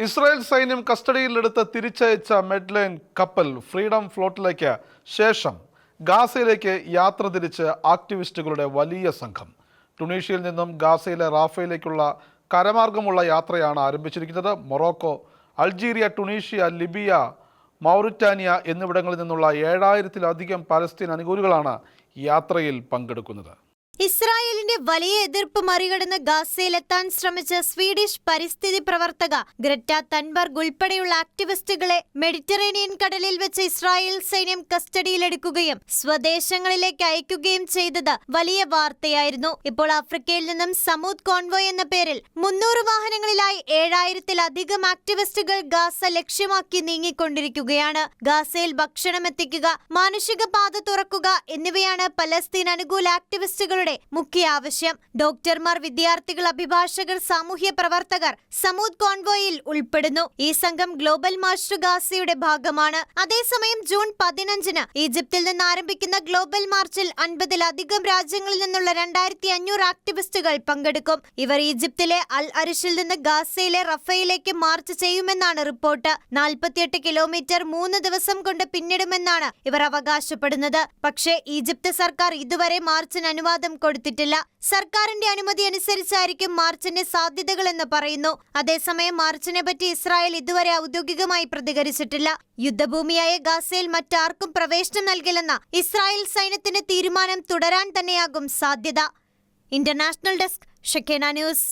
Israel സൈന്യം കസ്റ്റഡിയിലെടുത്ത് തിരിച്ചയച്ച MEDLINE കപ്പൽ ഫ്രീഡം ഫ്ലോട്ടിലേക്ക് ശേഷം ഗാസയിലേക്ക് യാത്ര തിരിച്ച് ആക്ടിവിസ്റ്റുകളുടെ വലിയ സംഘം. ടുണീഷ്യയിൽ നിന്നും ഗാസയിലെ റാഫയിലേക്കുള്ള കരമാർഗമുള്ള യാത്രയാണ് ആരംഭിച്ചിരിക്കുന്നത്. Morocco, Algeria, Tunisia, Libya, Mauritania എന്നിവിടങ്ങളിൽ നിന്നുള്ള 7000-ലധികം പലസ്തീൻ അനുകൂലികളാണ് യാത്രയിൽ പങ്കെടുക്കുന്നത്. ഇസ്രായേലിന്റെ വലിയ എതിർപ്പ് മറികടന്ന് ഗാസയിലെത്താൻ ശ്രമിച്ച സ്വീഡിഷ് പരിസ്ഥിതി പ്രവർത്തക ഗ്രറ്റ തൻബർഗ് ഉൾപ്പെടെയുള്ള ആക്ടിവിസ്റ്റുകളെ മെഡിറ്ററേനിയൻ കടലിൽ വെച്ച് ഇസ്രായേൽ സൈന്യം കസ്റ്റഡിയിലെടുക്കുകയും സ്വദേശങ്ങളിലേക്ക് അയക്കുകയും ചെയ്തത് വലിയ വാർത്തയായിരുന്നു. ഇപ്പോൾ ആഫ്രിക്കയിൽ നിന്നും സമൂദ് കോൺവോയ് എന്ന പേരിൽ 300 വാഹനങ്ങളിലായി 7000-ലധികം ആക്ടിവിസ്റ്റുകൾ ഗാസ ലക്ഷ്യമാക്കി നീങ്ങിക്കൊണ്ടിരിക്കുകയാണ്. ഗാസയിൽ ഭക്ഷണം എത്തിക്കുക, മാനുഷിക പാത തുറക്കുക എന്നിവയാണ് പലസ്തീൻ അനുകൂല ആക്ടിവിസ്റ്റുകളുടെ മുഖ്യ ആവശ്യം. ഡോക്ടർമാർ, വിദ്യാർത്ഥികൾ, അഭിഭാഷകർ, സാമൂഹ്യ പ്രവർത്തകർ സമൂദ് കോൺവോയിൽ ഉൾപ്പെടുന്നു. ഈ സംഘം ഗ്ലോബൽ മാർച്ച് ടു ഗാസയുടെ ഭാഗമാണ്. അതേസമയം ജൂൺ 15-ന് ഈജിപ്തിൽ നിന്ന് ആരംഭിക്കുന്ന ഗ്ലോബൽ മാർച്ചിൽ 50-ലധികം രാജ്യങ്ങളിൽ നിന്നുള്ള 2500 ആക്ടിവിസ്റ്റുകൾ പങ്കെടുക്കും. ഇവർ ഈജിപ്തിലെ അൽ അരിഷിൽ നിന്ന് ഗാസയിലെ റഫയിലേക്ക് മാർച്ച് ചെയ്യുമെന്നാണ് റിപ്പോർട്ട്. 48 കിലോമീറ്റർ 3 ദിവസം കൊണ്ട് പിന്നിടുമെന്നാണ് ഇവർ അവകാശപ്പെടുന്നത്. പക്ഷേ ഈജിപ്ത് സർക്കാർ ഇതുവരെ മാർച്ചിന് അനുവാദം കൊടുത്തിട്ടില്ല. സർക്കാരിന്റെ അനുമതി അനുസരിച്ചായിരിക്കും മാർച്ചിന്റെ സാധ്യതകളെന്ന് പറയുന്നു. അതേസമയം മാർച്ചിനെ പറ്റി ഇസ്രായേൽ ഇതുവരെ ഔദ്യോഗികമായി പ്രതികരിച്ചിട്ടില്ല. യുദ്ധഭൂമിയായ ഗാസയിൽ മറ്റാർക്കും പ്രവേശനം നൽകില്ലെന്ന ഇസ്രായേൽ സൈന്യത്തിന്റെ തീരുമാനം തുടരാൻ തന്നെയാകും സാധ്യത. International desk, Shekinah news.